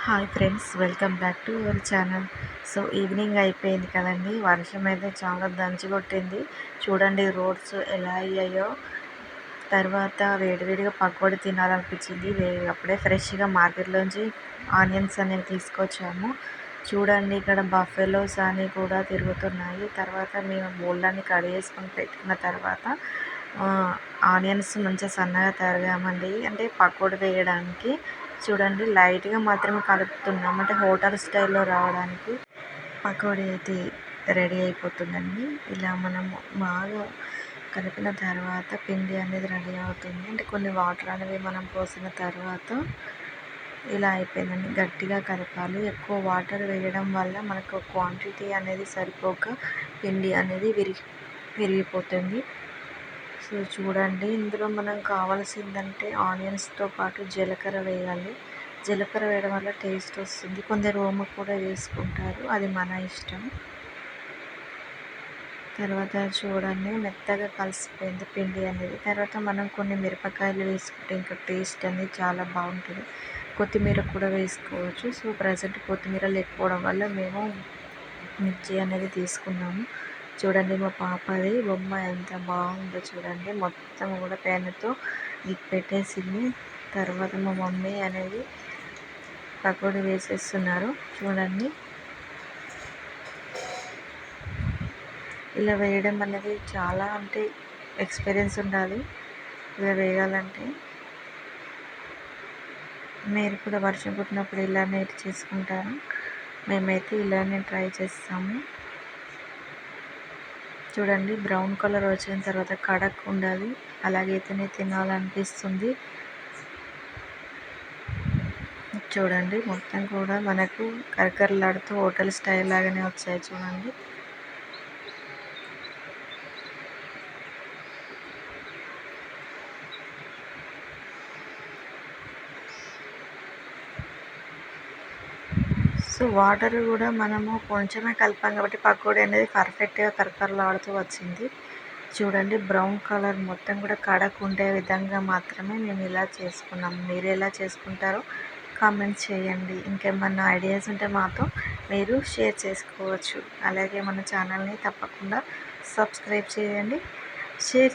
Hi friends, welcome back to our channel. So evening అయిపోయింది కదండి. వర్షం అయితే చాలా దంచి కొట్టింది. చూడండి రోడ్స్ ఎలా అయ్యాయో. తర్వాత వేడివేడిగా పకోడీ తినాలనిపించింది. అప్పుడే ఫ్రెష్గా మార్కెట్లోంచి ఆనియన్స్ అనేవి తీసుకొచ్చాము. చూడండి ఇక్కడ బఫెలోస్ అని కూడా తిరుగుతున్నాయి. తర్వాత మేము బోల్డాన్ని కట్ చేసుకొని పెట్టుకున్న తర్వాత ఆనియన్స్ మంచిగా సన్నగా తరిగామండి, అంటే పకోడీ వేయడానికి. చూడండి లైట్గా మాత్రమే కలుపుతున్నాం, అంటే హోటల్ స్టైల్లో రావడానికి. పకోడీ అయితే రెడీ అయిపోతుందండి. ఇలా మనము బాగా కలిపిన తర్వాత పిండి అనేది రెడీ అవుతుంది. అంటే కొన్ని వాటర్ అనేవి మనం పోసిన తర్వాత ఇలా అయిపోయిందండి. గట్టిగా కలపాలి. ఎక్కువ వాటర్ వేయడం వల్ల మనకు క్వాంటిటీ అనేది సరిపోక పిండి అనేది విరిగిపోతుంది. సో చూడండి, ఇందులో మనం కావాల్సిందంటే ఆనియన్స్తో పాటు జీలకర్ర వేయాలి. జీలకర్ర వేయడం వల్ల టేస్ట్ వస్తుంది. కొందరు ఓమ కూడా వేసుకుంటారు, అది మన ఇష్టం. తర్వాత చూడండి మెత్తగా కలిసిపోయింది పిండి అనేది. తర్వాత మనం కొన్ని మిరపకాయలు వేసుకుంటే ఇంకా టేస్ట్ అనేది చాలా బాగుంటుంది. కొత్తిమీర కూడా వేసుకోవచ్చు. సో ప్రజెంట్ కొత్తిమీర లేకపోవడం వల్ల మేము మిర్చి అనేది తీసుకున్నాము. చూడండి మా పాపది బొమ్మ ఎంత బాగుందో చూడండి. మొత్తం కూడా పెన్నుతో పెట్టేసింది. తర్వాత మా మమ్మీ అనేది పకోడీ వేసేస్తున్నారు. చూడండి ఇలా వేయడం అనేది చాలా, అంటే ఎక్స్పీరియన్స్ ఉండాలి ఇలా వేయాలంటే. మీరు కూడా వర్షం పుట్టినప్పుడు ఇలానే చేసుకుంటారు. మేమైతే ఇలానే ట్రై చేస్తాము. చూడండి బ్రౌన్ కలర్ వచ్చిన తర్వాత కడక్ ఉండాలి, అలాగైతేనే తినాలనిపిస్తుంది. చూడండి మొత్తం కూడా మనకు కరకరలాడుతూ హోటల్ స్టైల్ లాగానే వచ్చాయి చూడండి. సో వాటర్ కూడా మనము కొంచెమే కలిపాం కాబట్టి పకోడీ అనేది పర్ఫెక్ట్గా కరకరలాడుతూ వచ్చింది. చూడండి బ్రౌన్ కలర్ మొత్తం కూడా కడకు ఉండే విధంగా మాత్రమే మేము ఇలా చేసుకున్నాము. మీరు ఎలా చేసుకుంటారో కామెంట్ చేయండి. ఇంకేమన్నా ఐడియాస్ ఉంటే మాతో మీరు షేర్ చేసుకోవచ్చు. అలాగే మన ఛానల్ని తప్పకుండా సబ్స్క్రైబ్ చేయండి, షేర్